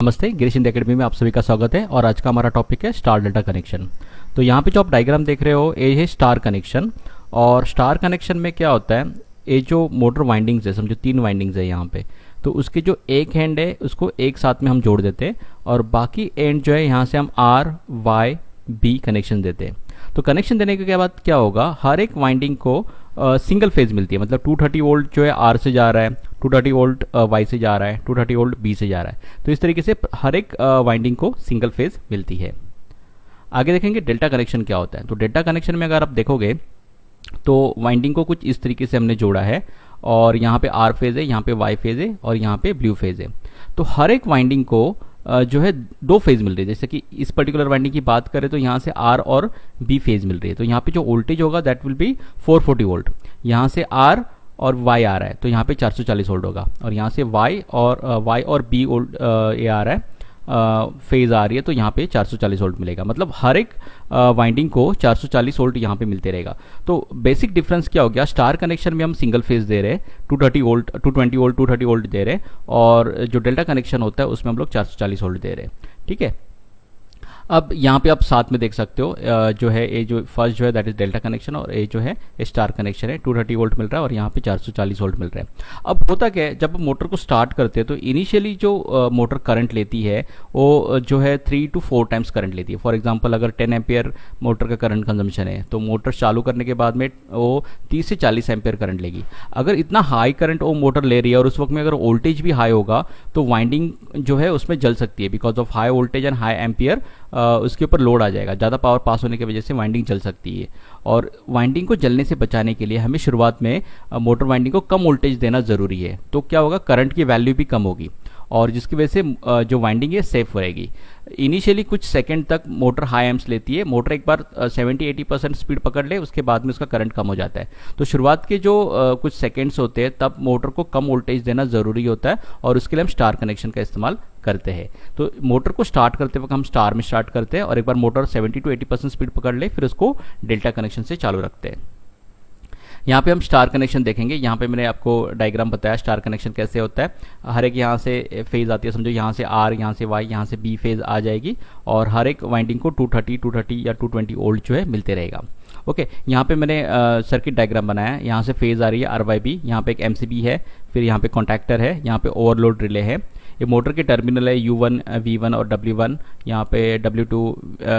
नमस्ते, Girish India academy में आप सभी का स्वागत है। और आज का हमारा टॉपिक है स्टार डेल्टा कनेक्शन। तो यहाँ पे जो आप डायग्राम देख रहे हो ये है स्टार कनेक्शन। और स्टार कनेक्शन में क्या होता है, ये जो मोटर वाइंडिंग्स है, समझो 3 वाइंडिंग्स है यहाँ पे, तो उसके जो एक एंड है उसको एक साथ में हम जोड़ देते हैं और बाकी एंड जो है यहाँ से हम आर वाई बी कनेक्शन देते हैं। तो कनेक्शन देने के बाद क्या होगा, हर एक वाइंडिंग को सिंगल फेज मिलती है। मतलब 230 वोल्ट जो है आर से जा रहा है, 230 वोल्ट वाई से जा रहा है, 230 वोल्ट बी से जा रहा है। तो इस तरीके से हर एक वाइंडिंग को सिंगल फेज मिलती है। आगे देखेंगे डेल्टा कनेक्शन क्या होता है। तो डेल्टा कनेक्शन में अगर आप देखोगे तो वाइंडिंग को कुछ इस तरीके से हमने जोड़ा है और यहाँ पे आर फेज है, यहाँ पे वाई फेज है और यहाँ पे ब्लू फेज है। तो हर एक वाइंडिंग को जो है 2 फेज मिल रही है। जैसे कि इस पर्टिकुलर वाइंडिंग की बात करें तो यहाँ से आर और बी फेज मिल रही है। तो यहाँ पे जो वोल्टेज होगा दैट विल बी 440 वोल्ट। यहाँ से आर और वाई आ रहा है तो यहाँ पे 440 वोल्ट होगा। और यहाँ से वाई और बी ये आ रहा है, फेज आ रही है, तो यहाँ पे 440 वोल्ट मिलेगा। मतलब हर एक वाइंडिंग को 440 वोल्ट यहाँ पे मिलते रहेगा। तो बेसिक डिफरेंस क्या हो गया, स्टार कनेक्शन में हम सिंगल फेज दे रहे हैं 220 वोल्ट 230 वोल्ट दे रहे हैं, और जो डेल्टा कनेक्शन होता है उसमें हम लोग 440 वोल्ट दे रहे हैं। ठीक है। अब यहाँ पे आप साथ में देख सकते हो जो है ये जो फर्स्ट जो है दैट इज डेल्टा कनेक्शन और ये जो है स्टार कनेक्शन है। 230 वोल्ट मिल रहा है और यहाँ पे 440 वोल्ट मिल रहा है। अब होता क्या है, जब मोटर को स्टार्ट करते हैं तो इनिशियली जो मोटर करंट लेती है वो जो है 3 to 4 टाइम्स करंट लेती है। फॉर एग्जांपल अगर 10 एम्पियर मोटर का करंट कंजम्पशन है तो मोटर चालू करने के बाद में वो 30 से 40 एम्पियर करंट लेगी। अगर इतना हाई करंट वो मोटर ले रही है और उस वक्त में अगर वोल्टेज भी हाई होगा तो वाइंडिंग जो है उसमें जल सकती है। Because of high voltage and high ampere उसके ऊपर लोड आ जाएगा, ज़्यादा पावर पास होने की वजह से वाइंडिंग जल सकती है। और वाइंडिंग को जलने से बचाने के लिए हमें शुरुआत में मोटर वाइंडिंग को कम वोल्टेज देना ज़रूरी है। तो क्या होगा, करंट की वैल्यू भी कम होगी और जिसकी वजह से जो वाइंडिंग है सेफ रहेगी। इनिशियली कुछ सेकंड तक मोटर हाई एम्प्स लेती है। मोटर एक बार 70-80% स्पीड पकड़ ले उसके बाद में उसका करंट कम हो जाता है। तो शुरुआत के जो कुछ सेकंड्स होते हैं तब मोटर को कम वोल्टेज देना ज़रूरी होता है और उसके लिए हम स्टार कनेक्शन का इस्तेमाल करते हैं। तो मोटर को स्टार्ट करते वक्त हम स्टार में स्टार्ट करते हैं और एक बार मोटर 70-80% स्पीड पकड़ ले फिर उसको डेल्टा कनेक्शन से चालू रखते हैं। यहाँ पे हम स्टार कनेक्शन देखेंगे। यहाँ पे मैंने आपको डायग्राम बताया स्टार कनेक्शन कैसे होता है। हर एक यहाँ से फेज आती है, समझो यहाँ से आर, यहाँ से वाई, यहाँ से बी फेज आ जाएगी और हर एक वाइंडिंग को 230 या 220 वोल्ट जो है मिलते रहेगा। ओके, यहाँ पे मैंने सर्किट डायग्राम बनाया है। यहाँ से फेज आ रही है आर वाई बी, यहाँ पे एक एमसीबी है, फिर यहाँ पे कॉन्टैक्टर है, यहाँ पे ओवरलोड रिले है, ये मोटर के टर्मिनल है U1 V1 और W1, यहाँ पे W2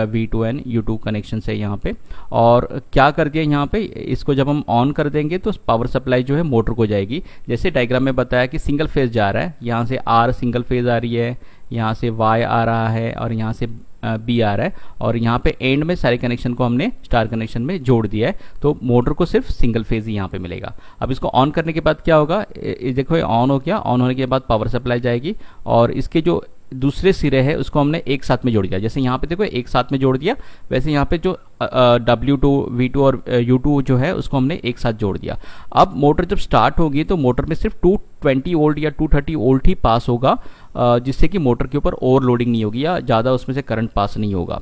V2 and U2 connection है यहाँ पे। और क्या कर दिया यहाँ पे, इसको जब हम ऑन कर देंगे तो पावर सप्लाई जो है मोटर को जाएगी। जैसे डायग्राम में बताया कि सिंगल फेज जा रहा है, यहाँ से R सिंगल फेज आ रही है, यहाँ से Y आ रहा है और यहाँ से बी आ रहा है और यहाँ पे एंड में सारे कनेक्शन को हमने स्टार कनेक्शन में जोड़ दिया है। तो मोटर को सिर्फ सिंगल फेज ही यहाँ पे मिलेगा। अब इसको ऑन करने के बाद क्या होगा, देखो ये ऑन हो गया। ऑन होने के बाद पावर सप्लाई जाएगी और इसके जो दूसरे सिरे है उसको हमने एक साथ में जोड़ दिया। जैसे यहाँ पे देखो एक साथ में जोड़ दिया, वैसे यहाँ पे जो W2 V2 और U2 जो है उसको हमने एक साथ जोड़ दिया। अब मोटर जब स्टार्ट होगी तो मोटर में सिर्फ 220 वोल्ट या 230 वोल्ट ही पास होगा, जिससे कि मोटर के ऊपर ओवरलोडिंग नहीं होगी या ज़्यादा उसमें से करंट पास नहीं होगा।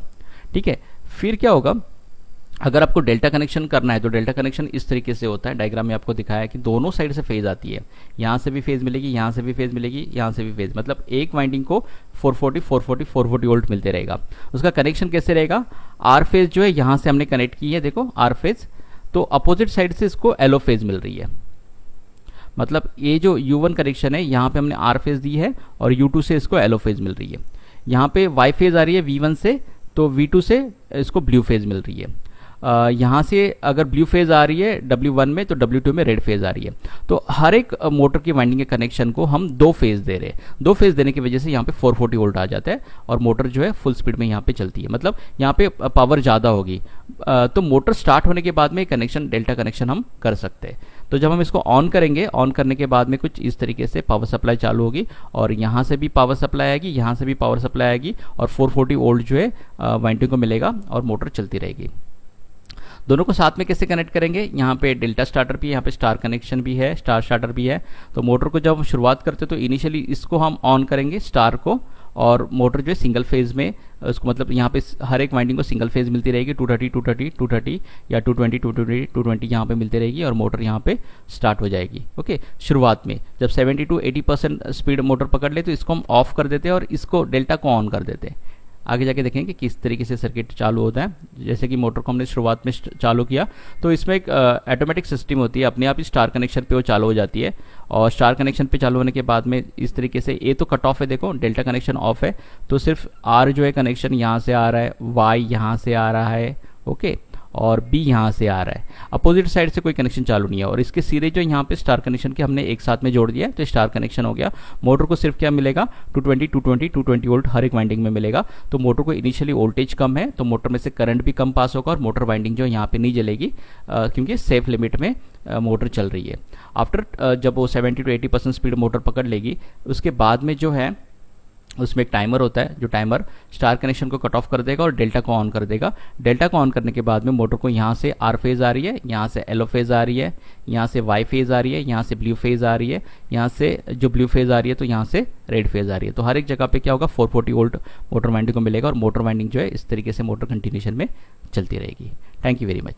ठीक है। फिर क्या होगा, अगर आपको डेल्टा कनेक्शन करना है तो डेल्टा कनेक्शन इस तरीके से होता है। डायग्राम में आपको दिखाया है कि दोनों साइड से फेज आती है, यहाँ से भी फेज मिलेगी, यहाँ से भी फेज मिलेगी, यहाँ से भी फेज, मतलब एक वाइंडिंग को 440 वोल्ट मिलते रहेगा। उसका कनेक्शन कैसे रहेगा, आर फेज जो है यहाँ से हमने कनेक्ट की है, देखो आर फेज, तो अपोजिट साइड से इसको एलो फेज मिल रही है। मतलब ये जो U1 कनेक्शन है यहाँ पे हमने आर फेज दी है और U2 से इसको एलो फेज मिल रही है। यहाँ पे वाई फेज आ रही है V1 से, तो V2 से इसको ब्लू फेज मिल रही है। यहाँ से अगर ब्लू फेज आ रही है W1 में तो W2 में रेड फेज आ रही है। तो हर एक मोटर की वाइंडिंग के कनेक्शन को हम 2 फेज दे रहे हैं। 2 फेज देने की वजह से यहाँ पे 440 वोल्ट आ जाता है और मोटर जो है फुल स्पीड में यहाँ पे चलती है। मतलब यहाँ पे पावर ज़्यादा होगी। तो मोटर स्टार्ट होने के बाद में कनेक्शन डेल्टा कनेक्शन हम कर सकते हैं। तो जब हम इसको ऑन करेंगे, ऑन करने के बाद में कुछ इस तरीके से पावर सप्लाई चालू होगी और यहाँ से भी पावर सप्लाई आएगी, यहाँ से भी पावर सप्लाई आएगी और 440 वोल्ट जो है वाइंडिंग को मिलेगा और मोटर चलती रहेगी। दोनों को साथ में कैसे कनेक्ट करेंगे, यहाँ पे डेल्टा स्टार्टर भी है, यहाँ पे स्टार कनेक्शन भी है, स्टार स्टार्टर भी है। तो मोटर को जब हम शुरुआत करते हैं तो इनिशियली इसको हम ऑन करेंगे स्टार को, और मोटर जो है सिंगल फेज में, उसको मतलब यहाँ पे हर एक वाइंडिंग को सिंगल फेज मिलती रहेगी, 230 230 230 या 220 220 220 यहाँ पे मिलती रहेगी, और मोटर यहाँ पे स्टार्ट हो जाएगी। ओके, शुरुआत में जब 70 to 80% स्पीड मोटर पकड़ ले तो इसको हम ऑफ कर देते हैं और इसको डेल्टा को ऑन कर देते हैं। आगे जाके देखेंगे कि किस तरीके से सर्किट चालू होता है। जैसे कि मोटर को हमने शुरुआत में चालू किया तो इसमें एक ऑटोमेटिक सिस्टम होती है, अपने आप ही स्टार कनेक्शन पे वो चालू हो जाती है, और स्टार कनेक्शन पे चालू होने के बाद में इस तरीके से ये तो कट ऑफ है, देखो डेल्टा कनेक्शन ऑफ है, तो सिर्फ आर जो है कनेक्शन यहाँ से आ रहा है, वाई यहाँ से आ रहा है, ओके, और बी यहाँ से आ रहा है। अपोजिट साइड से कोई कनेक्शन चालू नहीं है, और इसके सीधे जो यहाँ पे स्टार कनेक्शन के हमने एक साथ में जोड़ दिया है तो स्टार कनेक्शन हो गया। मोटर को सिर्फ क्या मिलेगा, 220 वोल्ट हर एक वाइंडिंग में मिलेगा। तो मोटर को इनिशियली वोल्टेज कम है तो मोटर में से करंट भी कम पास होगा, और मोटर वाइंडिंग जो यहाँ पे नहीं जलेगी क्योंकि सेफ लिमिट में मोटर चल रही है। आफ्टर जब वो 70 to 80% स्पीड मोटर पकड़ लेगी, उसके बाद में जो है उसमें एक टाइमर होता है, जो टाइमर स्टार कनेक्शन को कट ऑफ कर देगा और डेल्टा को ऑन कर देगा। डेल्टा को ऑन करने के बाद में मोटर को यहाँ से आर फेज आ रही है, यहाँ से एलो फेज आ रही है, यहाँ से वाई फेज आ रही है, यहाँ से ब्लू फेज आ रही है, यहाँ से जो ब्लू फेज आ रही है तो यहाँ से रेड फेज आ रही है। तो हर एक जगह पे क्या होगा, 440 वोल्ट मोटर वाइंडिंग को मिलेगा, और मोटर वाइंडिंग जो है इस तरीके से मोटर कंटिन्यूशन में चलती रहेगी। Thank you very much.